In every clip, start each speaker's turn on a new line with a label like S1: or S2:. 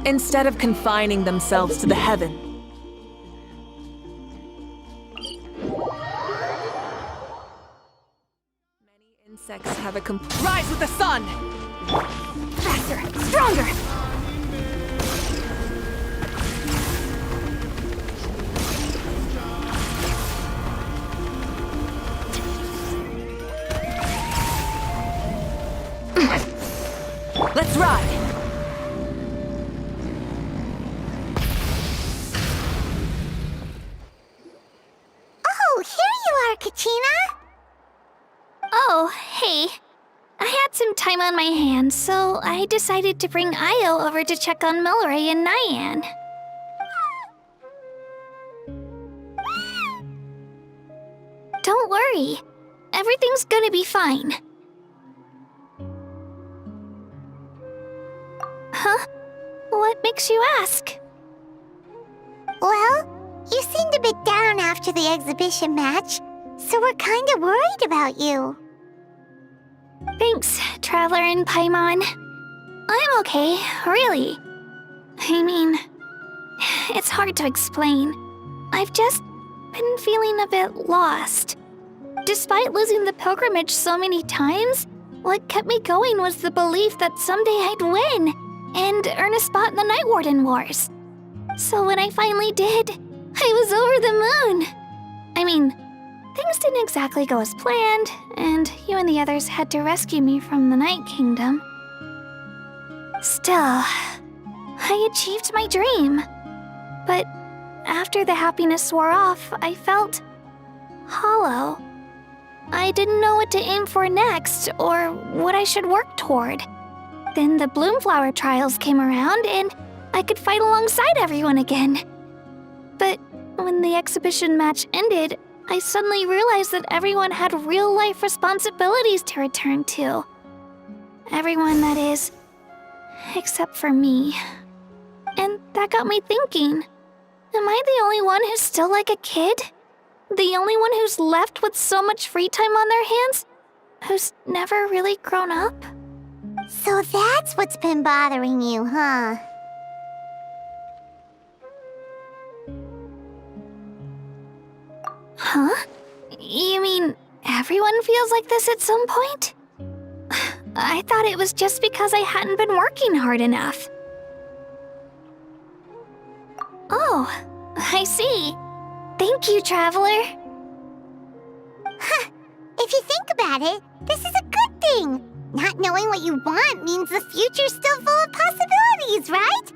S1: Instead of confining themselves to the heaven. Many insects have a rise with the sun! Faster! Stronger! Let's ride!
S2: Oh, here you are, Katrina!
S3: Oh, hey. I had some time on my hands, so I decided to bring Io over to check on Milray and Nyan. Don't worry. Everything's gonna be fine. Huh? What makes you ask?
S2: Well, you seemed a bit down after the exhibition match, so we're kinda worried about you.
S3: Thanks, Traveler and Paimon. I'm okay, really. I mean, it's hard to explain. I've just been feeling a bit lost. Despite losing the pilgrimage so many times, what kept me going was the belief that someday I'd win and earn a spot in the Night Warden Wars. So when I finally did, I was over the moon. I mean, things didn't exactly go as planned, and you and the others had to rescue me from the Night Kingdom. Still, I achieved my dream. But after the happiness wore off, I felt hollow. I didn't know what to aim for next, or what I should work toward. Then the Bloomflower trials came around, and I could fight alongside everyone again. But when the exhibition match ended, I suddenly realized that everyone had real-life responsibilities to return to. Everyone, that is, except for me. And that got me thinking, am I the only one who's still like a kid? The only one who's left with so much free time on their hands? Who's never really grown up?
S2: So that's what's been bothering you, huh?
S3: Huh? You mean everyone feels like this at some point? I thought it was just because I hadn't been working hard enough. Oh, I see. Thank you, Traveler.
S2: Huh. If you think about it, this is a good thing. Not knowing what you want means the future's still full of possibilities, right?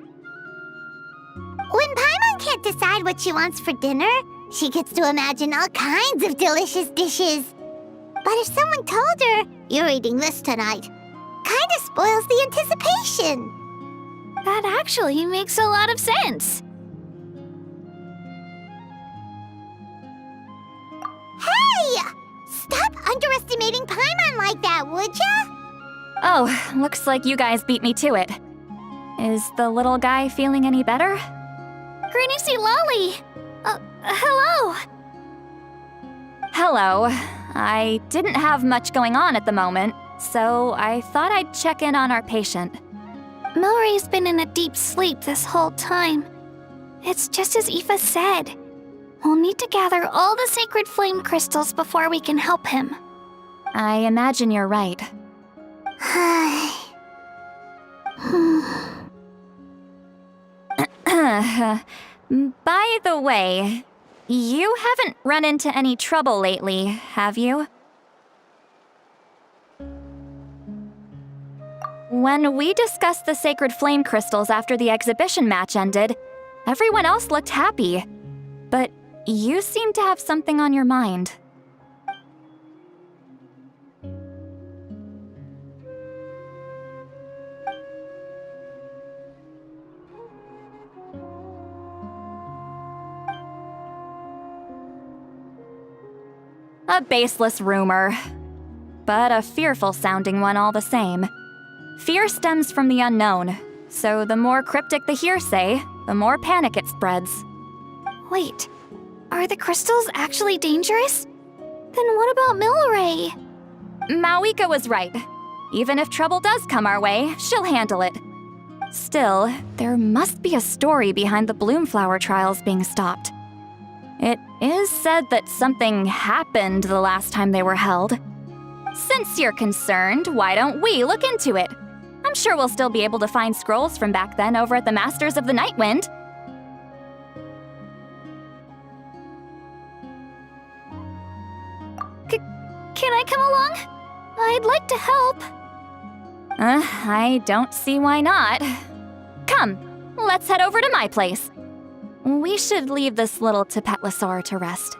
S2: When Paimon can't decide what she wants for dinner, she gets to imagine all kinds of delicious dishes. But if someone told her, "You're eating this tonight," kinda spoils the anticipation.
S3: That actually makes a lot of sense.
S2: Hey! Stop underestimating Paimon like that, would ya?
S4: Oh, looks like you guys beat me to it. Is the little guy feeling any better?
S3: Granny C. Lolly! Hello!
S4: Hello. I didn't have much going on at the moment, so I thought I'd check in on our patient.
S3: Milray's been in a deep sleep this whole time. It's just as Aoife said. We'll need to gather all the sacred flame crystals before we can help him.
S4: I imagine you're right. By the way, you haven't run into any trouble lately, have you? When we discussed the sacred flame crystals after the exhibition match ended, everyone else looked happy. But you seem to have something on your mind. A baseless rumor, but a fearful-sounding one all the same. Fear stems from the unknown, so the more cryptic the hearsay, the more panic it spreads.
S3: Wait, are the crystals actually dangerous? Then what about Milray?
S4: Mauika was right. Even if trouble does come our way, she'll handle it. Still, there must be a story behind the Bloomflower trials being stopped. It is said that something happened the last time they were held. Since you're concerned, why don't we look into it? I'm sure we'll still be able to find scrolls from back then over at the Masters of the Nightwind.
S3: Can I come along? I'd like to help.
S4: I don't see why not. Come, let's head over to my place. We should leave this little Tapetlosaur to rest.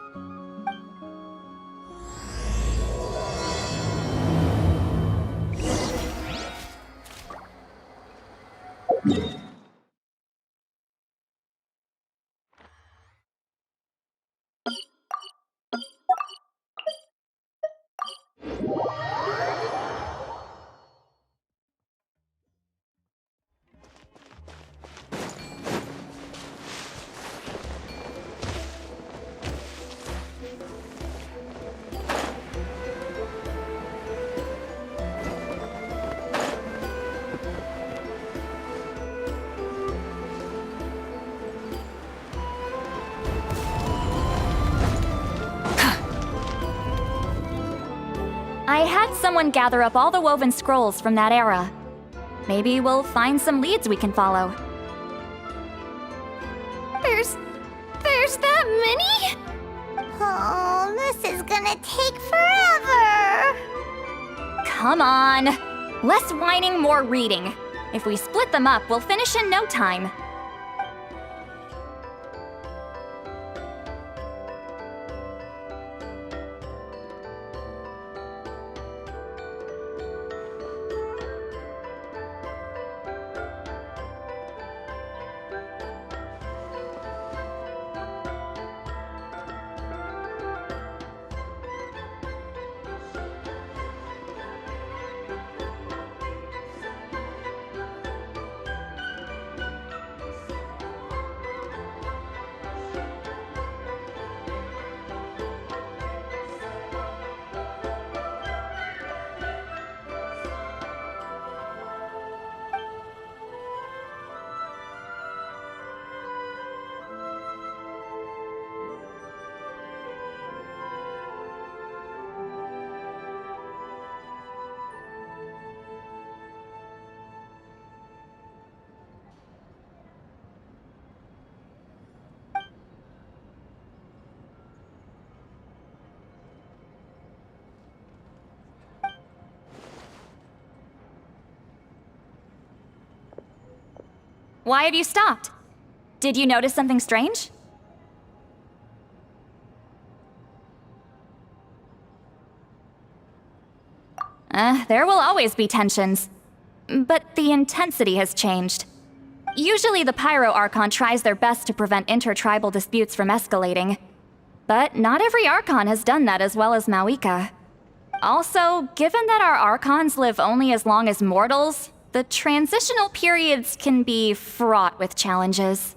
S4: I had someone gather up all the woven scrolls from that era. Maybe we'll find some leads we can follow.
S3: There's that many?
S2: Oh, this is gonna take forever.
S4: Come on! Less whining, more reading. If we split them up, we'll finish in no time. Why have you stopped? Did you notice something strange? There will always be tensions. But the intensity has changed. Usually the Pyro Archon tries their best to prevent intertribal disputes from escalating. But not every Archon has done that as well as Mauika. Also, given that our Archons live only as long as mortals, the transitional periods can be fraught with challenges.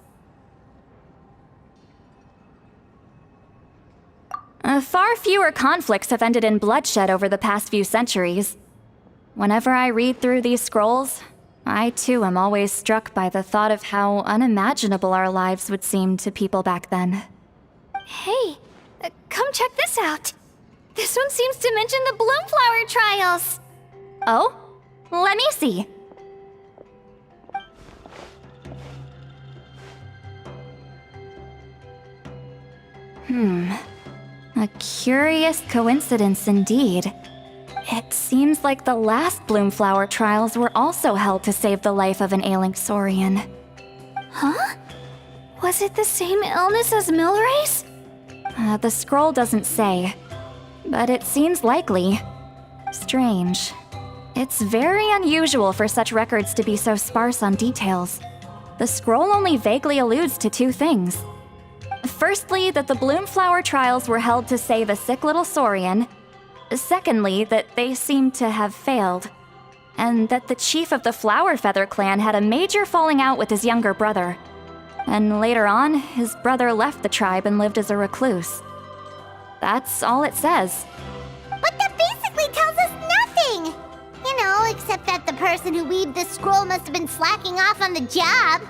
S4: Far fewer conflicts have ended in bloodshed over the past few centuries. Whenever I read through these scrolls, I too am always struck by the thought of how unimaginable our lives would seem to people back then.
S3: Hey, come check this out. This one seems to mention the Bloomflower trials.
S4: Oh? Let me see. A curious coincidence indeed. It seems like the last Bloomflower trials were also held to save the life of an ailing Saurian.
S3: Huh? Was it the same illness as Milray's?
S4: The scroll doesn't say, but it seems likely. Strange. It's very unusual for such records to be so sparse on details. The scroll only vaguely alludes to two things. Firstly, that the Bloomflower trials were held to save a sick little Saurian. Secondly, that they seem to have failed. And that the chief of the Flower Feather clan had a major falling out with his younger brother. And later on, his brother left the tribe and lived as a recluse. That's all it says.
S2: But that basically tells us nothing! You know, the person who weaved this scroll must have been slacking off on the job.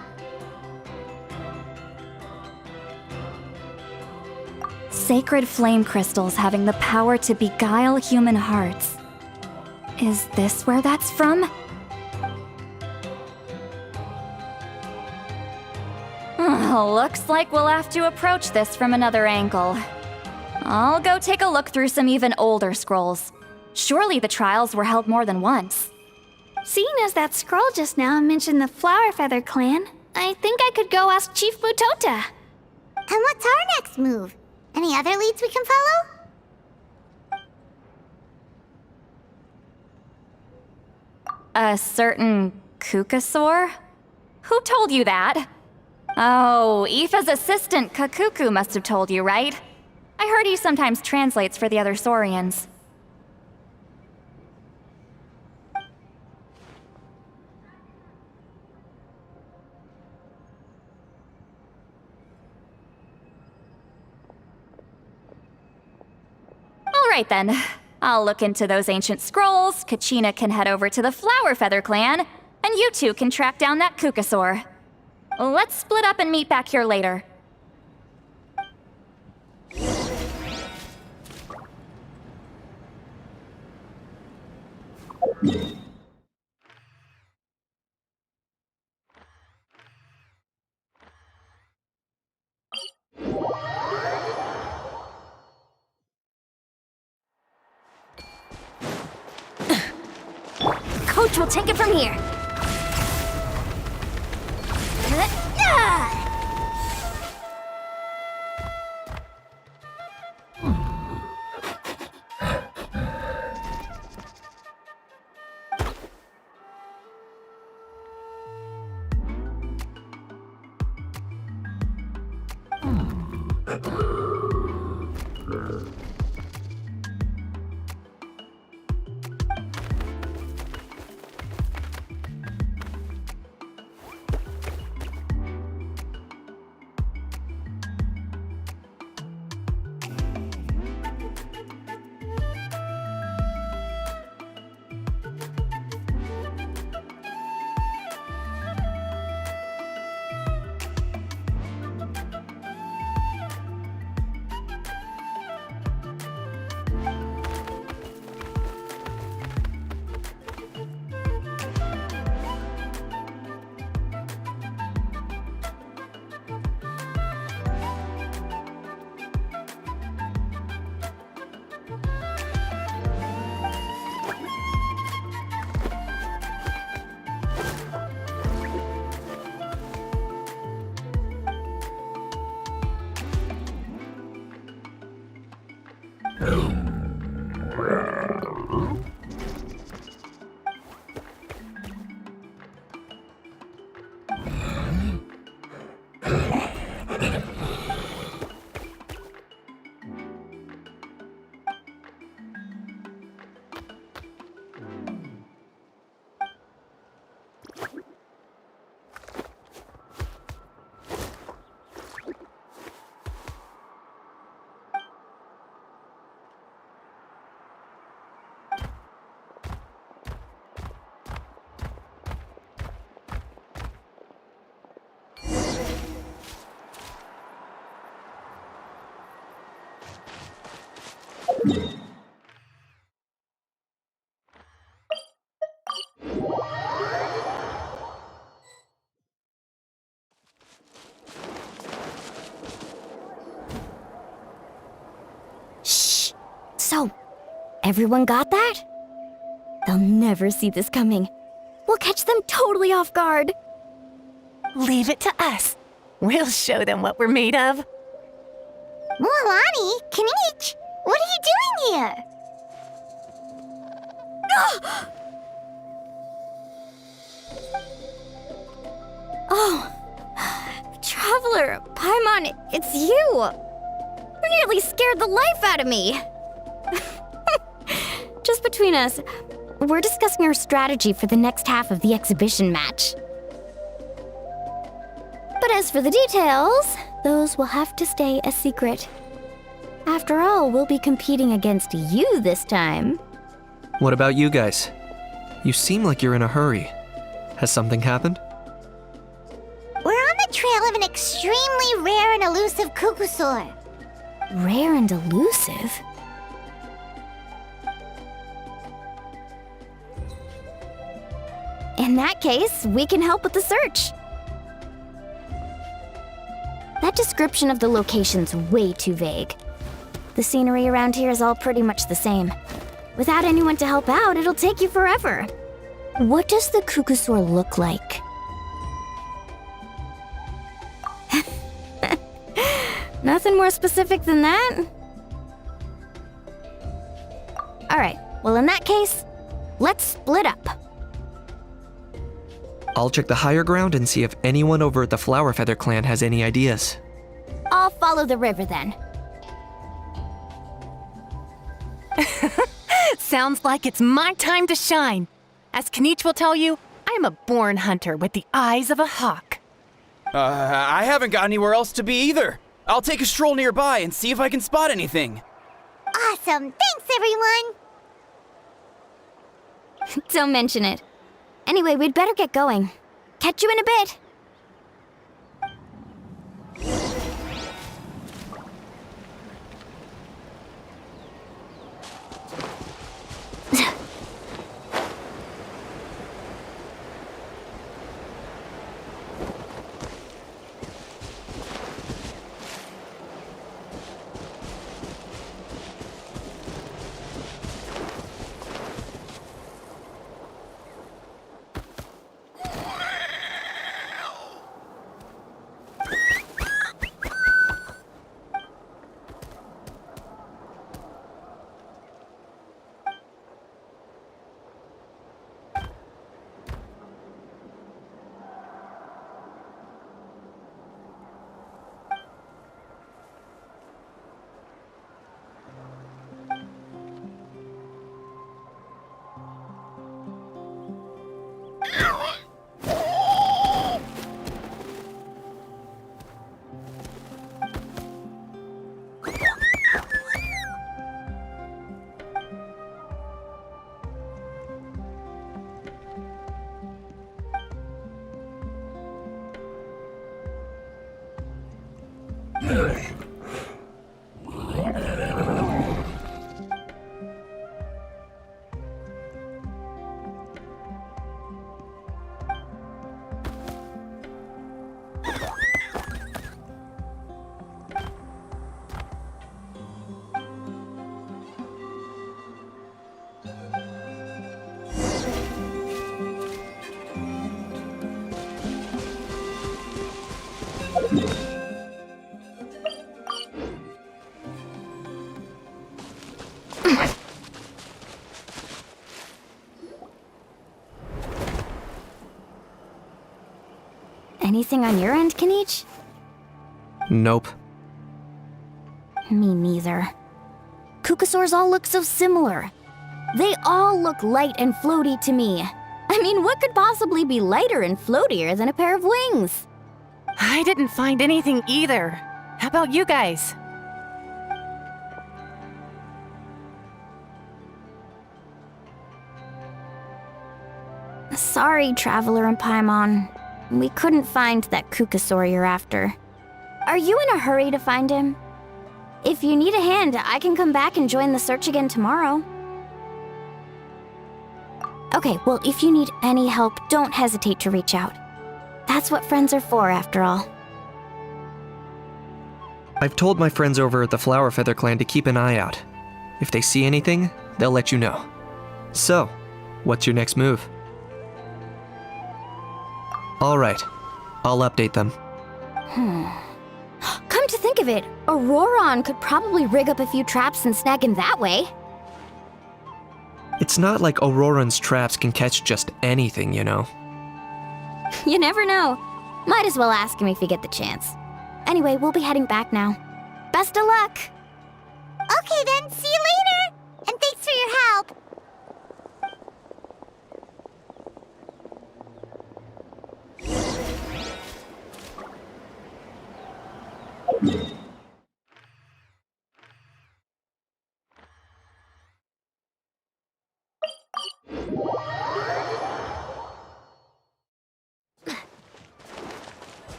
S4: Sacred flame crystals having the power to beguile human hearts. Is this where that's from? Looks like we'll have to approach this from another angle. I'll go take a look through some even older scrolls. Surely the trials were held more than once.
S3: Seeing as that scroll just now mentioned the Flower Feather clan, I think I could go ask Chief Mutota.
S2: And what's our next move? Any other leads we can follow?
S4: A certain Kukasaur? Who told you that? Oh, Aoife's assistant Kakuku must have told you, right? I heard he sometimes translates for the other Saurians. All right then. I'll look into those ancient scrolls, Kachina can head over to the Flower Feather clan, and you two can track down that Kukasaur. Let's split up and meet back here later.
S3: Coach will take it from here.
S5: So, everyone got that? They'll never see this coming. We'll catch them totally off guard.
S6: Leave it to us. We'll show them what we're made of.
S2: Mualani, Kanich, what are you doing here?
S5: Oh, Traveler, Paimon, it's you! You nearly scared the life out of me! Just between us, we're discussing our strategy for the next half of the exhibition match. But as for the details, those will have to stay a secret. After all, we'll be competing against you this time.
S7: What about you guys? You seem like you're in a hurry. Has something happened?
S2: We're on the trail of an extremely rare and elusive Kukusaur.
S5: Rare and elusive? In that case, we can help with the search. That description of the location's way too vague. The scenery around here is all pretty much the same. Without anyone to help out, it'll take you forever. What does the Kukusaur look like? Nothing more specific than that? Alright, well in that case, let's split up.
S7: I'll check the higher ground and see if anyone over at the Flower Feather clan has any ideas.
S5: I'll follow the river then.
S6: Sounds like it's my time to shine. As Kanich will tell you, I'm a born hunter with the eyes of a hawk.
S8: I haven't got anywhere else to be either. I'll take a stroll nearby and see if I can spot anything.
S2: Awesome! Thanks, everyone!
S5: Don't mention it. Anyway, we'd better get going. Catch you in a bit. Anything on your end, Kanich?
S7: Nope.
S5: Me neither. Kukusaurs all look so similar. They all look light and floaty to me. I mean, what could possibly be lighter and floatier than a pair of wings?
S6: I didn't find anything either. How about you guys?
S5: Sorry, Traveler and Paimon. We couldn't find that Kukusaur you're after. Are you in a hurry to find him? If you need a hand, I can come back and join the search again tomorrow. Okay, well, if you need any help, don't hesitate to reach out. That's what friends are for, after all.
S7: I've told my friends over at the Flower Feather clan to keep an eye out. If they see anything, they'll let you know. So, what's your next move? Alright, I'll update them.
S5: Come to think of it, Auroron could probably rig up a few traps and snag him that way.
S7: It's not like Auroran's traps can catch just anything, you know.
S5: You never know. Might as well ask him if you get the chance. Anyway, we'll be heading back now. Best of luck!
S2: Okay then, see you later! And thanks for your help!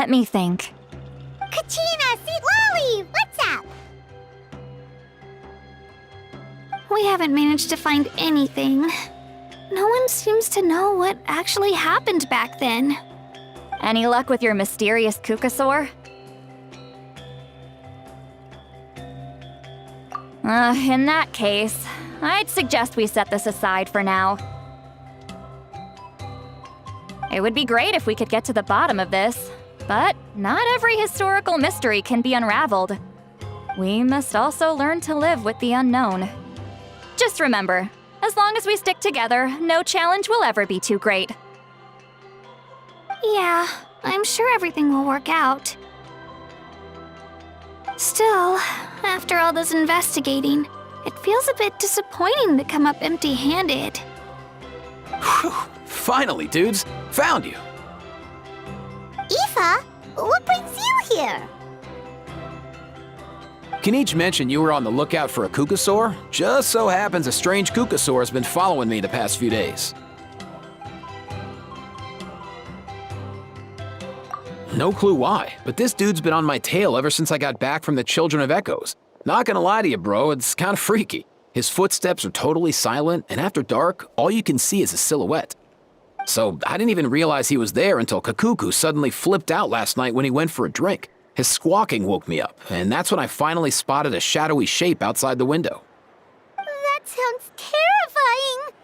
S4: Let me think.
S2: Kachina, Sweet Lolly, what's up?
S3: We haven't managed to find anything. No one seems to know what actually happened back then.
S4: Any luck with your mysterious Kukasaur? In that case, I'd suggest we set this aside for now. It would be great if we could get to the bottom of this, but not every historical mystery can be unraveled. We must also learn to live with the unknown. Just remember, as long as we stick together, no challenge will ever be too great.
S3: Yeah, I'm sure everything will work out. Still, after all this investigating, it feels a bit disappointing to come up empty-handed.
S8: Whew. Finally, dudes. Found you.
S2: Aoife, what brings you here?
S9: Kinich mentioned you were on the lookout for a Kukasaur. Just so happens a strange Kukasaur has been following me the past few days. No clue why, but this dude's been on my tail ever since I got back from the Children of Echoes. Not gonna lie to you, bro, it's kinda freaky. His footsteps are totally silent, and after dark, all you can see is a silhouette. So I didn't even realize he was there until Kakuku suddenly flipped out last night when he went for a drink. His squawking woke me up, and that's when I finally spotted a shadowy shape outside the window.
S2: That sounds terrifying.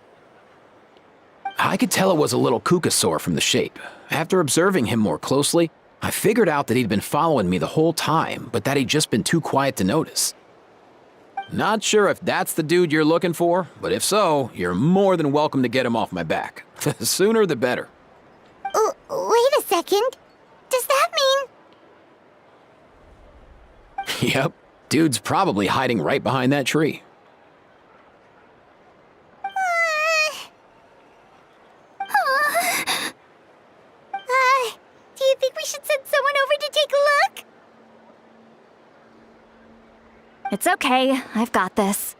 S9: I could tell it was a little Kukasaur from the shape. After observing him more closely, I figured out that he'd been following me the whole time, but that he'd just been too quiet to notice. Not sure if that's the dude you're looking for, but if so, you're more than welcome to get him off my back. The sooner the better.
S2: Wait a second. Does that mean...
S9: Yep, dude's probably hiding right behind that tree.
S2: Do you think we should send someone over to take a look?
S4: It's okay, I've got this.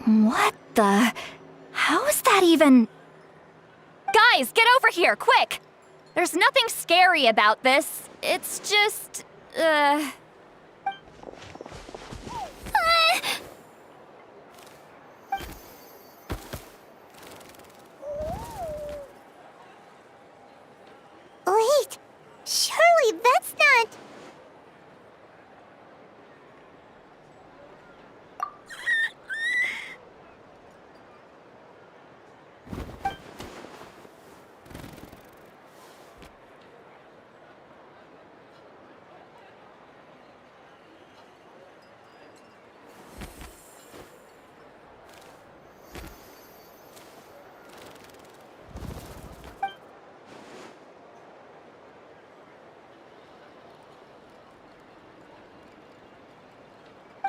S4: What the? How is that even? Guys, get over here, quick! There's nothing scary about this. It's just,
S2: Wait, surely that's not...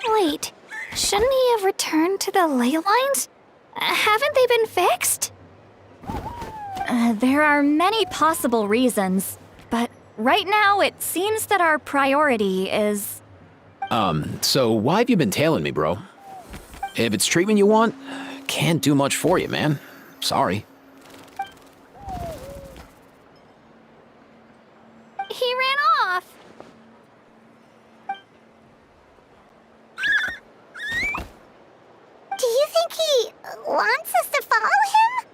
S3: Wait, shouldn't he have returned to the ley lines? Haven't they been fixed?
S4: there are many possible reasons, but right now it seems that our priority is...
S9: So why have you been tailing me, bro? If it's treatment you want, can't do much for you, man. Sorry.
S3: He ran off.
S2: Do you think he wants us to follow him?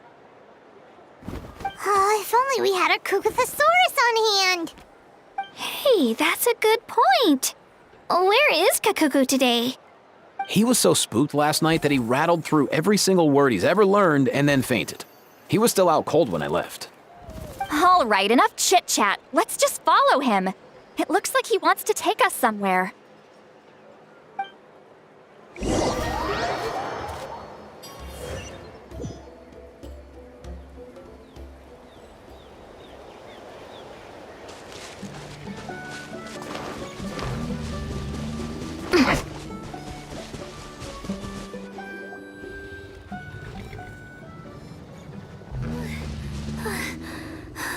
S2: Oh, if only we had a Kukathosaurus on hand.
S3: Hey, that's a good point. Where is Kakuku today?
S9: He was so spooked last night that he rattled through every single word he's ever learned and then fainted. He was still out cold when I left.
S4: All right, enough chit-chat. Let's just follow him. It looks like he wants to take us somewhere.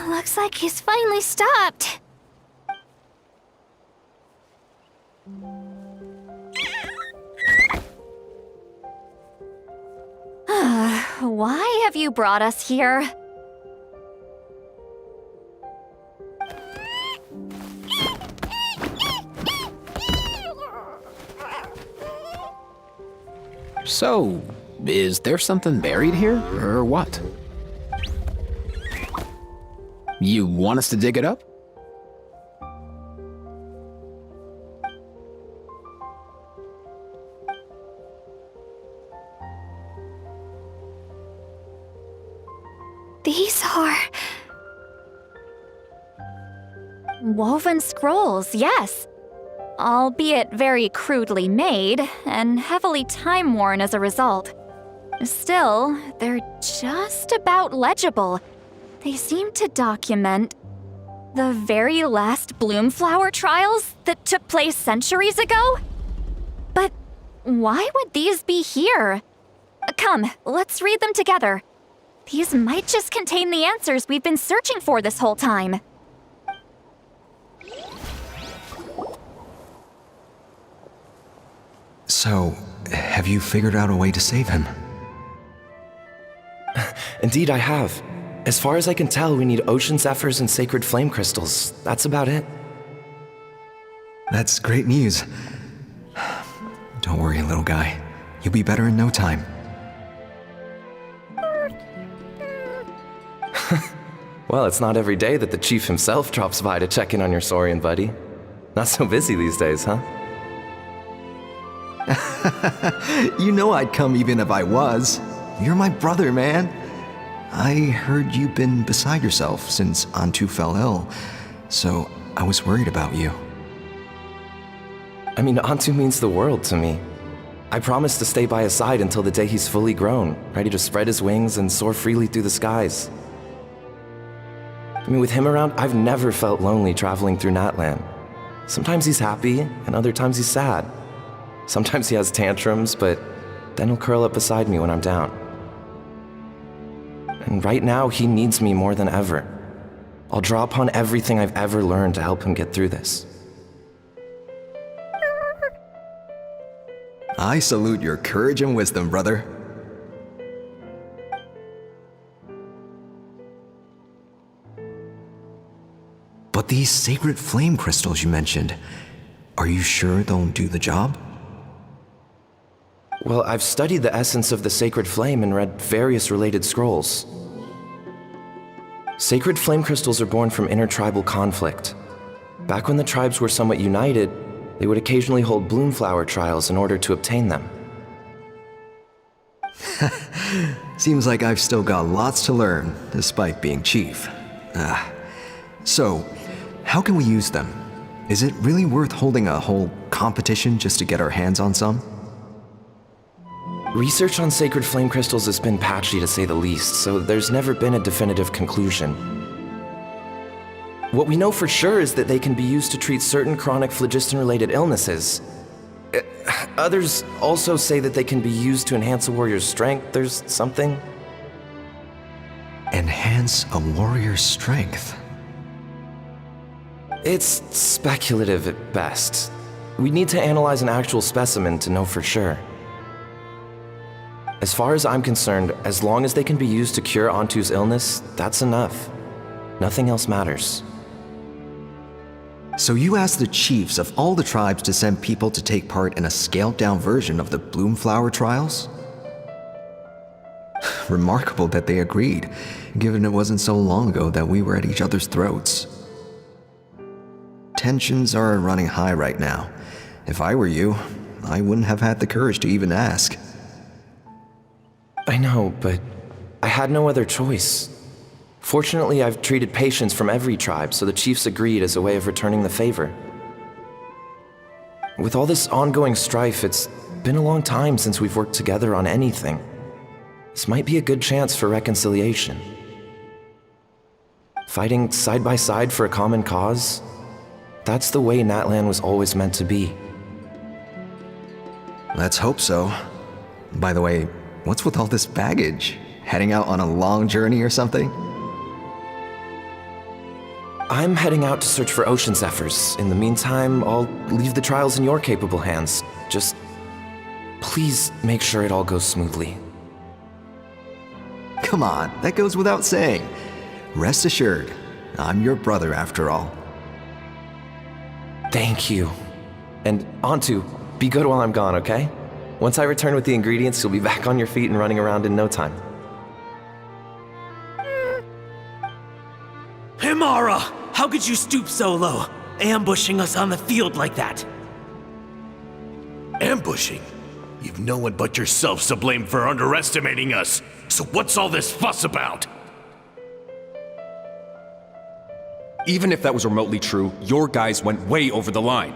S3: Looks like he's finally stopped.
S4: Why have you brought us here?
S9: So, is there something buried here, or what? You want us to dig it up?
S3: These are...
S4: Woven scrolls, yes. Albeit very crudely made, and heavily time-worn as a result. Still, they're just about legible. They seem to document the very last Bloomflower trials that took place centuries ago? But why would these be here? Come, let's read them together. These might just contain the answers we've been searching for this whole time.
S10: So, have you figured out a way to save him?
S11: Indeed, I have. As far as I can tell, we need ocean zephyrs and sacred flame crystals. That's about it.
S10: That's great news. Don't worry, little guy. You'll be better in no time.
S11: Well, it's not every day that the chief himself drops by to check in on your Saurian buddy. Not so busy these days, huh?
S10: You know I'd come even if I was. You're my brother, man. I heard you've been beside yourself since Antu fell ill, so I was worried about you.
S11: I mean, Antu means the world to me. I promised to stay by his side until the day he's fully grown, ready to spread his wings and soar freely through the skies. I mean, with him around, I've never felt lonely traveling through Natlan. Sometimes he's happy, and other times he's sad. Sometimes he has tantrums, but then he'll curl up beside me when I'm down. And right now, he needs me more than ever. I'll draw upon everything I've ever learned to help him get through this.
S10: I salute your courage and wisdom, brother. But these sacred flame crystals you mentioned, are you sure they'll do the job?
S11: Well, I've studied the essence of the sacred flame and read various related scrolls. Sacred flame crystals are born from intertribal conflict. Back when the tribes were somewhat united, they would occasionally hold Bloomflower trials in order to obtain them.
S10: Seems like I've still got lots to learn, despite being chief. So, how can we use them? Is it really worth holding a whole competition just to get our hands on some?
S11: Research on sacred flame crystals has been patchy to say the least, so there's never been a definitive conclusion. What we know for sure is that they can be used to treat certain chronic phlogiston-related illnesses. Others also say that they can be used to enhance a warrior's strength. There's something.
S10: Enhance a warrior's strength?
S11: It's speculative at best. We need to analyze an actual specimen to know for sure. As far as I'm concerned, as long as they can be used to cure Antu's illness, that's enough. Nothing else matters.
S10: So you asked the chiefs of all the tribes to send people to take part in a scaled-down version of the Bloomflower trials? Remarkable that they agreed, given it wasn't so long ago that we were at each other's throats. Tensions are running high right now. If I were you, I wouldn't have had the courage to even ask.
S11: I know, but I had no other choice. Fortunately, I've treated patients from every tribe, so the chiefs agreed as a way of returning the favor. With all this ongoing strife, it's been a long time since we've worked together on anything. This might be a good chance for reconciliation. Fighting side by side for a common cause, that's the way Natlan was always meant to be.
S10: Let's hope so. By the way, what's with all this baggage? Heading out on a long journey or something?
S11: I'm heading out to search for ocean zephyrs. In the meantime, I'll leave the trials in your capable hands. Just please make sure it all goes smoothly.
S10: Come on, that goes without saying. Rest assured, I'm your brother after all.
S11: Thank you. And Antu, be good while I'm gone, okay? Once I return with the ingredients, you'll be back on your feet and running around in no time.
S12: Himara! How could you stoop so low, ambushing us on the field like that?
S13: Ambushing? You've no one but yourselves to blame for underestimating us. So what's all this fuss about?
S14: Even if that was remotely true, your guys went way over the line.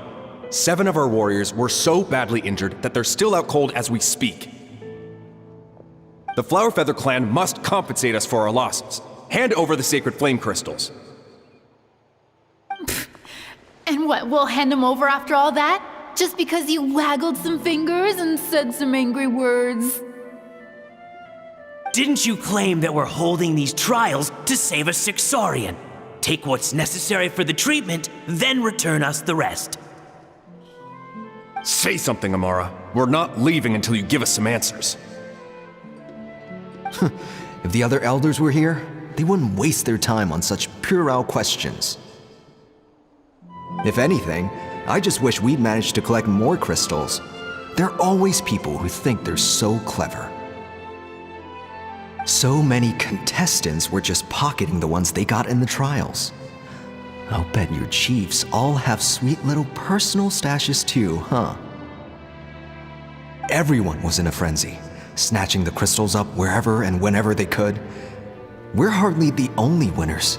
S14: 7 of our warriors were so badly injured that they're still out cold as we speak. The Flower Feather clan must compensate us for our losses. Hand over the sacred flame crystals.
S15: And what, we'll hand him over after all that? Just because you waggled some fingers and said some angry words?
S12: Didn't you claim that we're holding these trials to save a sick Saurian? Take what's necessary for the treatment, then return us the rest.
S14: Say something, Amara. We're not leaving until you give us some answers.
S10: If the other elders were here, they wouldn't waste their time on such puerile questions. If anything, I just wish we'd managed to collect more crystals. There are always people who think they're so clever. So many contestants were just pocketing the ones they got in the trials. I'll bet your chiefs all have sweet little personal stashes too, huh? Everyone was in a frenzy, snatching the crystals up wherever and whenever they could. We're hardly the only winners.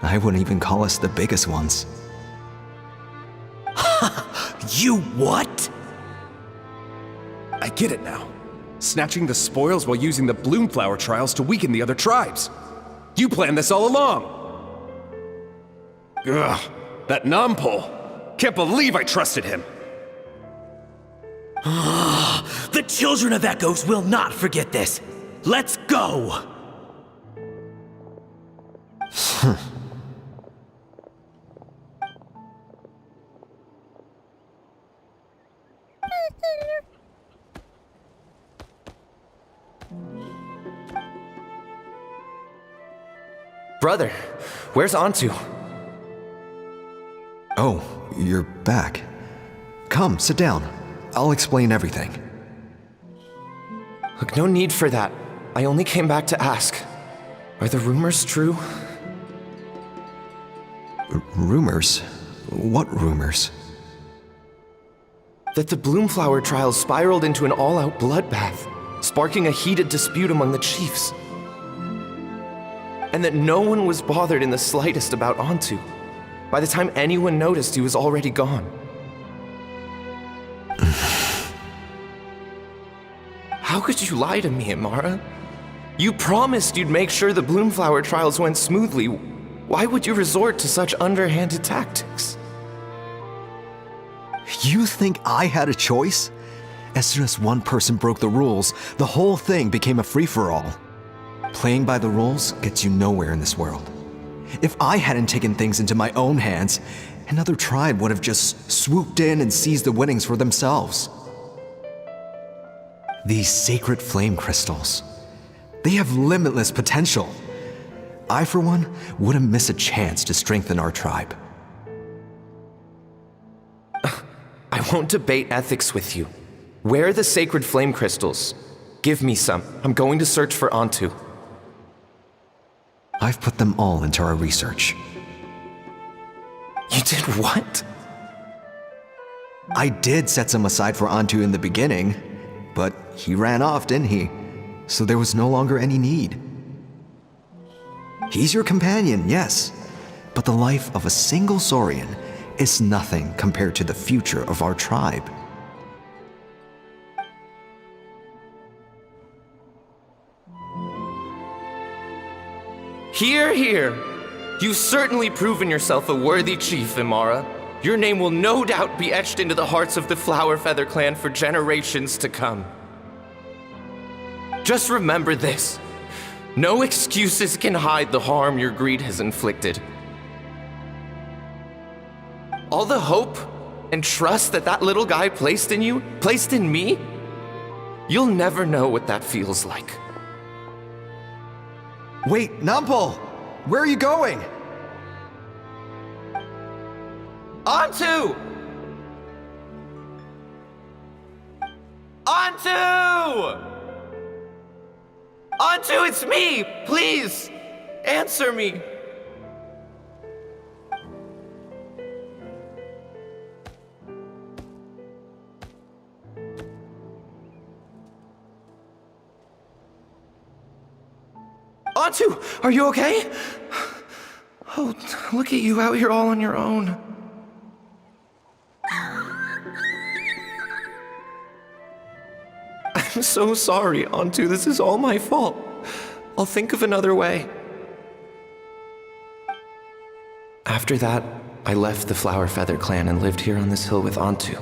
S10: I wouldn't even call us the biggest ones.
S12: You what?
S14: I get it now. Snatching the spoils while using the bloom flower trials to weaken the other tribes. You planned this all along. Ugh, that Nampol. Can't believe I trusted him.
S12: The children of Echoes will not forget this. Let's go!
S11: Brother, where's Antu?
S10: Oh, you're back. Come, sit down. I'll explain everything.
S11: Look, no need for that. I only came back to ask. Are the rumors true?
S10: Rumors? What rumors?
S11: That the Bloomflower trials spiraled into an all-out bloodbath, sparking a heated dispute among the chiefs. And that no one was bothered in the slightest about Antu. By the time anyone noticed, he was already gone. How could you lie to me, Amara? You promised you'd make sure the Bloomflower trials went smoothly. Why would you resort to such underhanded tactics?
S10: You think I had a choice? As soon as one person broke the rules, the whole thing became a free-for-all. Playing by the rules gets you nowhere in this world. If I hadn't taken things into my own hands, another tribe would have just swooped in and seized the winnings for themselves. These sacred flame crystals, they have limitless potential. I, for one, wouldn't miss a chance to strengthen our tribe.
S11: I won't debate ethics with you. Where are the sacred flame crystals? Give me some. I'm going to search for Antu.
S10: I've put them all into our research.
S11: You did what?
S10: I did set some aside for Antu in the beginning, but he ran off, didn't he? So there was no longer any need. He's your companion, yes, but the life of a single Saurian is nothing compared to the future of our tribe.
S11: Hear, hear. You've certainly proven yourself a worthy chief, Imara. Your name will no doubt be etched into the hearts of the Flower Feather clan for generations to come. Just remember this. No excuses can hide the harm your greed has inflicted. All the hope and trust that little guy placed in you, placed in me, you'll never know what that feels like.
S10: Wait, Nampal! Where are you going?
S11: Onto! Onto! Onto, it's me! Please! Answer me! Onto, are you okay? Oh, look at you out here all on your own. I'm so sorry, Onto. This is all my fault. I'll think of another way. After that, I left the Flower Feather clan and lived here on this hill with Onto.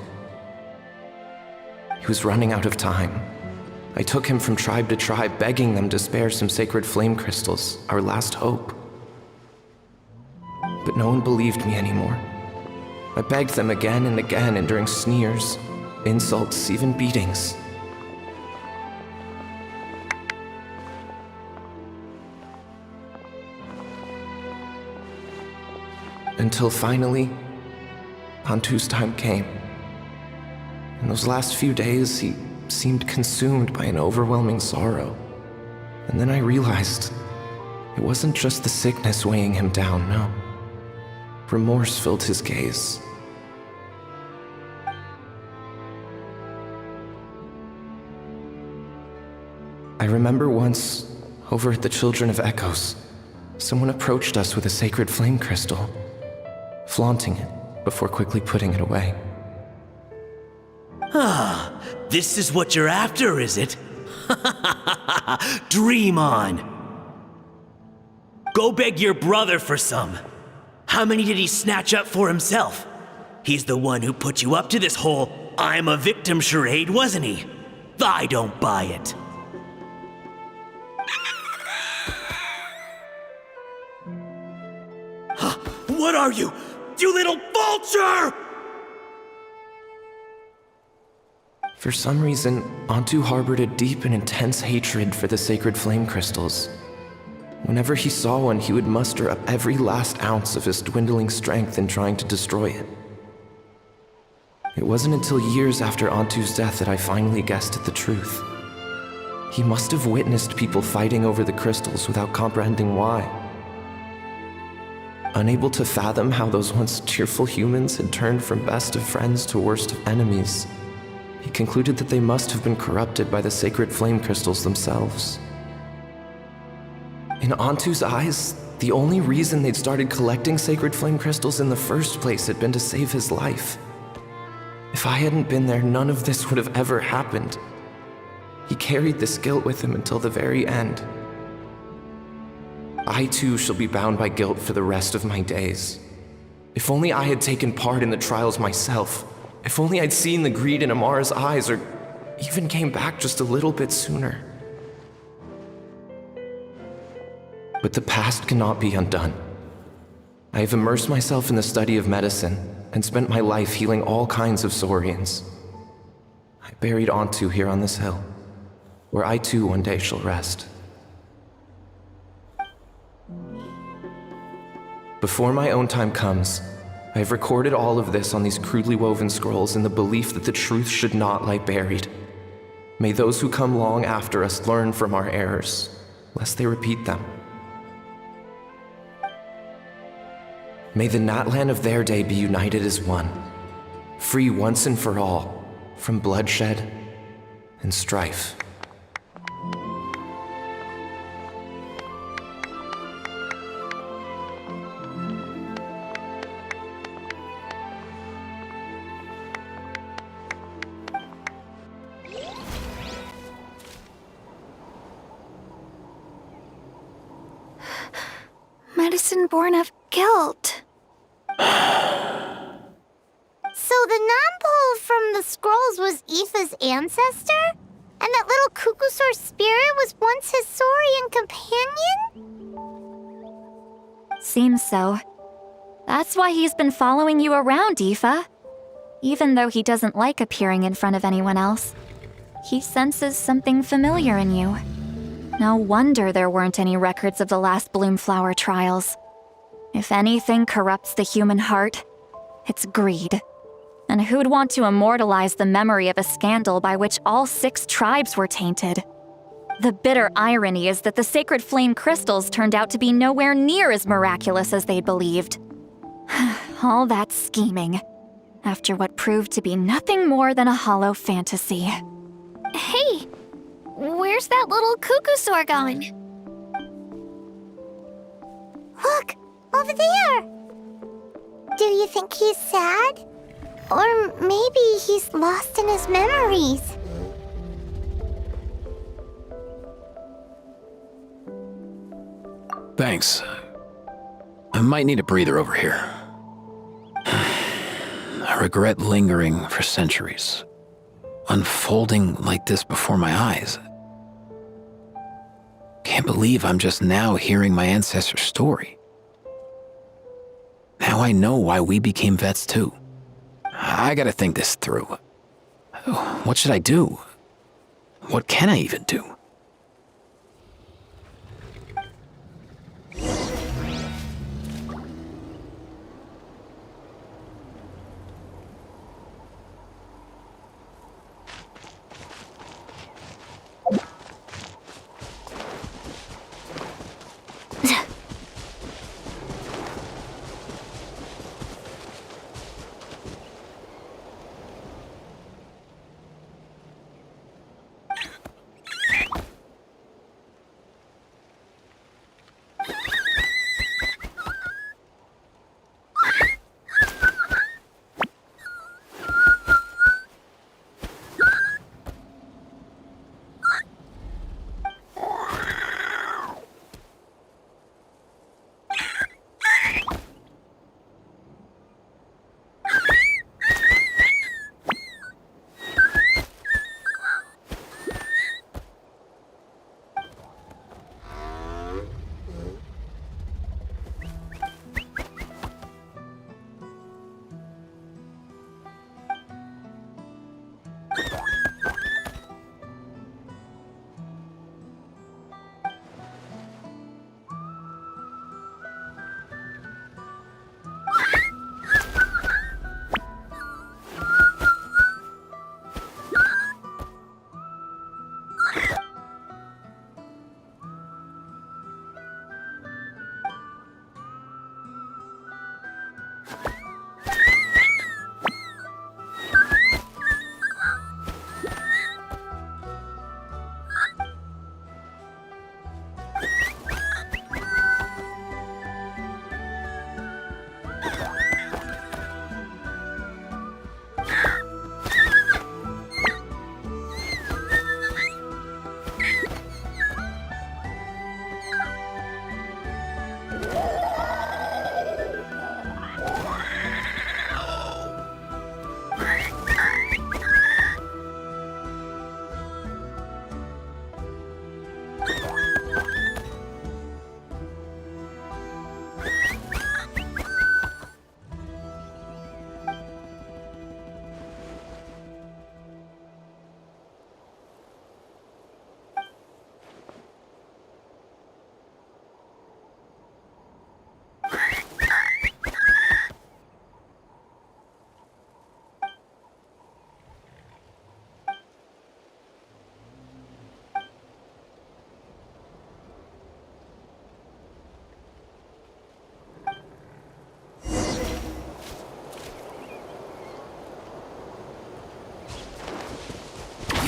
S11: He was running out of time. I took him from tribe to tribe, begging them to spare some sacred flame crystals, our last hope. But no one believed me anymore. I begged them again and again, enduring sneers, insults, even beatings. Until finally, Onto's time came. In those last few days, he seemed consumed by an overwhelming sorrow. And then I realized it wasn't just the sickness weighing him down, no. Remorse filled his gaze. I remember once, over at the Children of Echoes, someone approached us with a sacred flame crystal, flaunting it before quickly putting it away.
S12: Ah, this is what you're after, is it? Dream on. Go beg your brother for some. How many did he snatch up for himself? He's the one who put you up to this whole I'm a victim charade, wasn't he? I don't buy it. What are you? You little vulture!
S11: For some reason, Onto harbored a deep and intense hatred for the sacred flame crystals. Whenever he saw one, he would muster up every last ounce of his dwindling strength in trying to destroy it. It wasn't until years after Onto's death that I finally guessed at the truth. He must have witnessed people fighting over the crystals without comprehending why. Unable to fathom how those once cheerful humans had turned from best of friends to worst of enemies, he concluded that they must have been corrupted by the sacred flame crystals themselves. In Onto's eyes, the only reason they'd started collecting sacred flame crystals in the first place had been to save his life. If I hadn't been there, none of this would have ever happened. He carried this guilt with him until the very end. I too shall be bound by guilt for the rest of my days. If only I had taken part in the trials myself. If only I'd seen the greed in Amara's eyes, or even came back just a little bit sooner. But the past cannot be undone. I have immersed myself in the study of medicine and spent my life healing all kinds of Saurians. I buried Onto here on this hill, where I too one day shall rest. Before my own time comes, I have recorded all of this on these crudely woven scrolls in the belief that the truth should not lie buried. May those who come long after us learn from our errors, lest they repeat them. May the Natlan of their day be united as one, free once and for all from bloodshed and strife.
S3: Medicine born of guilt.
S2: So the non-pole from the scrolls was Aoife's ancestor? And that little Kukusaur spirit was once his Saurian companion?
S4: Seems so. That's why he's been following you around, Aoife. Even though he doesn't like appearing in front of anyone else, he senses something familiar in you. No wonder there weren't any records of the last Bloomflower trials. If anything corrupts the human heart, it's greed. And who'd want to immortalize the memory of a scandal by which all 6 tribes were tainted? The bitter irony is that the sacred flame crystals turned out to be nowhere near as miraculous as they'd believed. All that scheming, after what proved to be nothing more than a hollow fantasy.
S3: Hey, where's that little cuckoo gone?
S2: Look, over there! Do you think he's sad? Or maybe he's lost in his memories?
S9: Thanks. I might need a breather over here. I regret lingering for centuries, unfolding like this before my eyes. Can't believe I'm just now hearing my ancestor's story. Now I know why we became vets too. I gotta think this through. What should I do? What can I even do?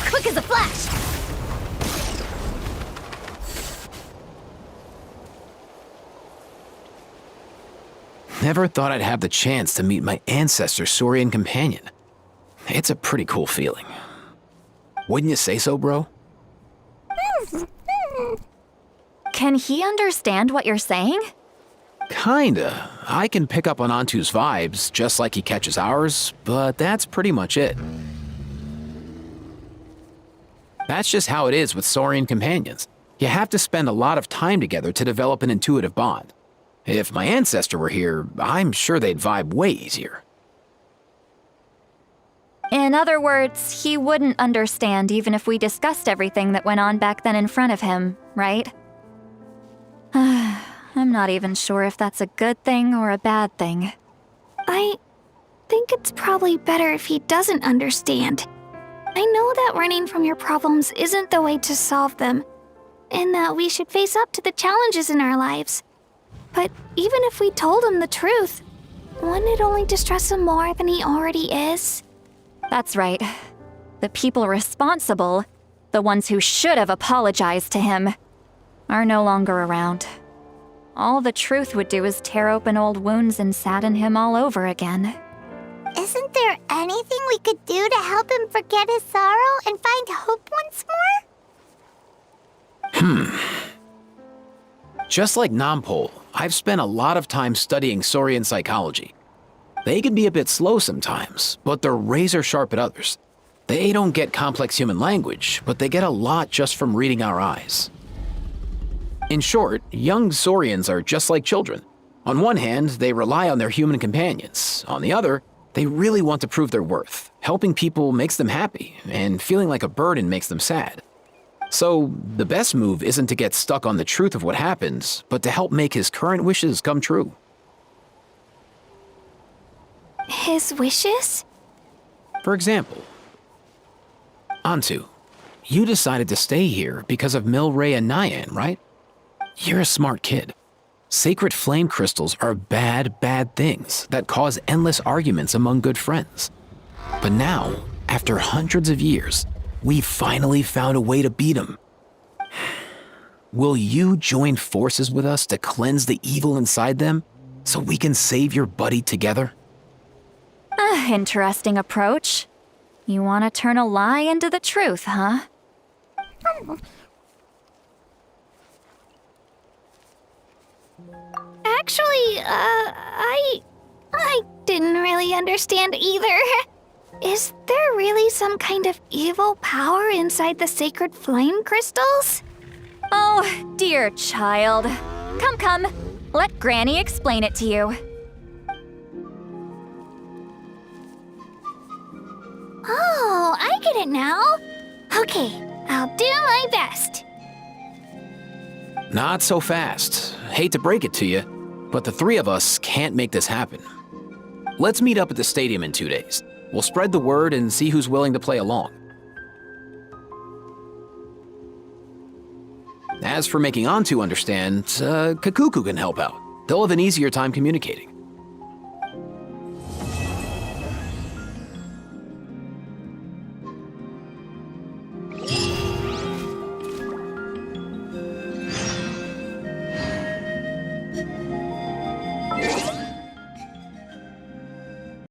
S3: Quick as a flash!
S9: Never thought I'd have the chance to meet my ancestor Saurian companion. It's a pretty cool feeling. Wouldn't you say so, bro?
S4: Can he understand what you're saying?
S9: Kinda. I can pick up on Antu's vibes, just like he catches ours, but that's pretty much it. That's just how it is with Saurian companions. You have to spend a lot of time together to develop an intuitive bond. If my ancestor were here, I'm sure they'd vibe way easier.
S4: In other words, he wouldn't understand even if we discussed everything that went on back then in front of him, right? I'm not even sure if that's a good thing or a bad thing.
S3: I think it's probably better if he doesn't understand. I know that running from your problems isn't the way to solve them, and that we should face up to the challenges in our lives. But even if we told him the truth, wouldn't it only distress him more than he already is?
S4: That's right. The people responsible, the ones who should have apologized to him, are no longer around. All the truth would do is tear open old wounds and sadden him all over again.
S2: Isn't there anything we could do to help him forget his sorrow and find hope once more?
S9: Just like Nampol, I've spent a lot of time studying Saurian psychology. They can be a bit slow sometimes, but they're razor sharp at others. They don't get complex human language, but they get a lot just from reading our eyes. In short, young Saurians are just like children. On one hand, they rely on their human companions. On the other, they really want to prove their worth. Helping people makes them happy, and feeling like a burden makes them sad. So, the best move isn't to get stuck on the truth of what happened, but to help make his current wishes come true.
S3: His wishes?
S9: For example, Antu, you decided to stay here because of Milray and Nyan, right? You're a smart kid. Sacred flame crystals are bad, bad things that cause endless arguments among good friends. But now, after hundreds of years, we finally found a way to beat them. Will you join forces with us to cleanse the evil inside them so we can save your buddy together?
S4: Interesting approach. You want to turn a lie into the truth, huh?
S3: Actually, I didn't really understand either. Is there really some kind of evil power inside the sacred flame crystals?
S4: Oh, dear child. Come. Let Granny explain it to you.
S3: Oh, I get it now. Okay, I'll do my best.
S9: Not so fast. Hate to break it to you, but the three of us can't make this happen. Let's meet up at the stadium in 2 days. We'll spread the word and see who's willing to play along. As for making Antu understand, Kakuku can help out. They'll have an easier time communicating.